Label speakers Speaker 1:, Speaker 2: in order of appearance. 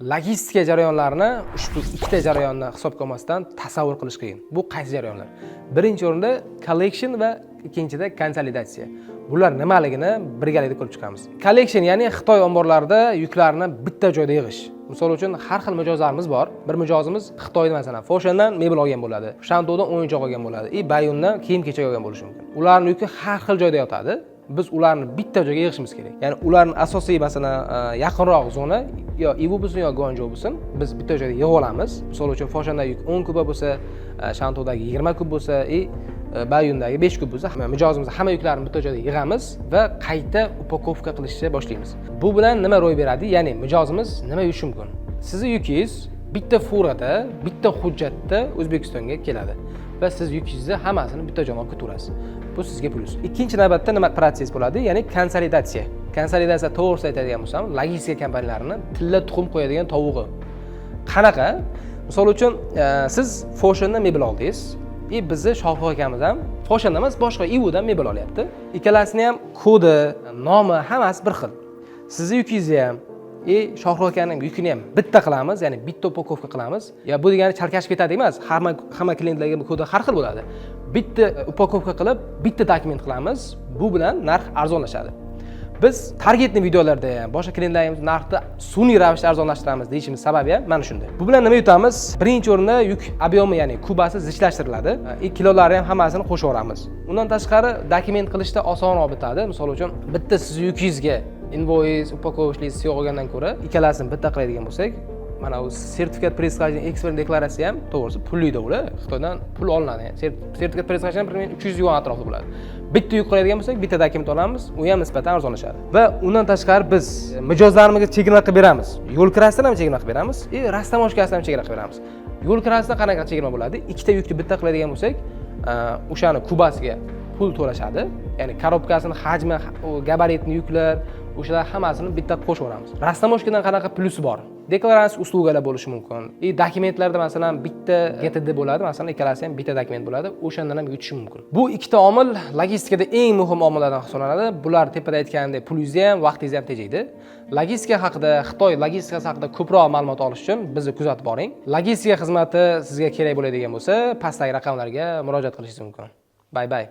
Speaker 1: Logistika jarayonlarini ushbu ikkita jarayonni hisobga olmasdan tasavvur qilish qiyin. Bu qaysi jarayonlar? Birinchi o'rinda collection va ikkinchida konsolidatsiya. Bular nimaligini birgalikda ko'rib chiqamiz. Collection ya'ni Xitoy omborlarida yuklarni bitta joyda yig'ish. Misol uchun har xil mijozlarimiz bor. Bir mijozimiz Xitoyda masalan Foshandan mebel olgan bo'ladi, Shantodan o'yinchoq olgan bo'ladi, Bayundan kiyim-kechak olgan bo'lishi mumkin. Ularning yuki har xil joyda yotadi. Biz ularni bitta joyga yig'ishimiz kerak. Ya'ni ularning asosiy masalan yaqinroq zona yo Ivu bo'lsin yo Guanzhou bo'lsin, biz bitta joyda yig'ib olamiz. Misol uchun Foshandagi yuk 10 kuba bo'lsa, Shantodagi 20 kub bo'lsa, Bayundagi 5 kub bo'lsa, mijozimiz hamma yuklarni bitta joyda yig'amiz va qayta upakovka qilishni boshlaymiz. Bu bilan nima ro'y beradi? Ya'ni mijozimiz nima yukishi mumkin? Sizning yukingiz bitta furada, bitta hujjatda O'zbekistonga keladi va siz yukingizni hammasini bitta joyga olib ketaverasiz. Bu sizga plyus. Ikkinchi navbatda nima protsess bo'ladi? Ya'ni konsolidatsiya. Konsolidatsiya to'g'risida aytadigan bo'lsam, logistika kompaniyalarining tilla tuxum qo'yadigan tovug'i. Qanaqa? Misol uchun, siz Foshandan mebel oldingiz, bizni Shohruh akamiz ham Foshandan emas, boshqa Ivudan mebel olyapti. Ikkalasining ham kodi, nomi hammasi bir xil. Sizning yukingizni ham Shohruh akaning yukini ham bitta qilamiz, ya'ni bitta upakovka qilamiz. Ya bu degani chalkashib ketadi emas, hamma klientlarga kodi har xil bo'ladi. Bitta upakovka qilib, bitta dokument qilamiz. Bu bilan narx arzonlashadi. Biz targetni videolarda ham boshqa klientlarimiz narxni sun'iy ravishda arzonlashtiramiz deyishimiz sababi ham mana shunda. Bu bilan nima yutamiz? Birinchi o'rinda yuk obyomi, ya'ni kubasi zichlashtiriladi. Kilolari ham hammasini qo'shib yuboramiz. Undan tashqari dokument qilishda osonroq bitadi. Misol uchun, bitta siz yukingizga invoice, upakovishlik yo'q olgandan ko'ra, ikkalasini bitta qiladigan bo'lsak, mana bu sertifikat происхождения eksport deklaratsiya ham to'g'risi pulli-da ular. Xitoydan pul olinadi. Sertifikat происхождения 300 yuan atrofida bo'ladi. Bitta yuk qiladigan bo'lsak, bitta dokument olamiz, u ham nisbatan arzonlashadi. Va undan tashqari biz mijozlarimizga chegirma qilib beramiz. Yo'l kirasidan ham chegirma qilib beramiz, rastamoshkasidan ham chegirma qilib beramiz. Yo'l kirasida qanaqa chegirma bo'ladi? Ikkita yukni bitta qiladigan bo'lsak, o'shani kubasiga pul to'lashadi. Ya'ni korobkasini hajmi, gabaritni yuklar, o'shalar hammasini bitta qo'shib yuboramiz. Rastamoshkadan qanaqa plyusi bor? Deklaratsiya uslugalar bo'lishi mumkin. Dokumentlarda masalan bitta GTD bo'ladi, masalan ikkalasi ham bitta dokument bo'ladi, o'shandan ham yutish mumkin. Bu ikkita omil logistikada eng muhim omillardan hisoblanadi. Bular tepada aytganimdek pulingizni ham, vaqtingizni ham tejaydi. Logistika haqida, Xitoy logistikasi haqida ko'proq ma'lumot olish uchun bizni kuzatib boring. Logistika xizmati sizga kerak bo'ladigan bo'lsa, pastdagi raqamlarga murojaat qilishingiz mumkin. Bye bye.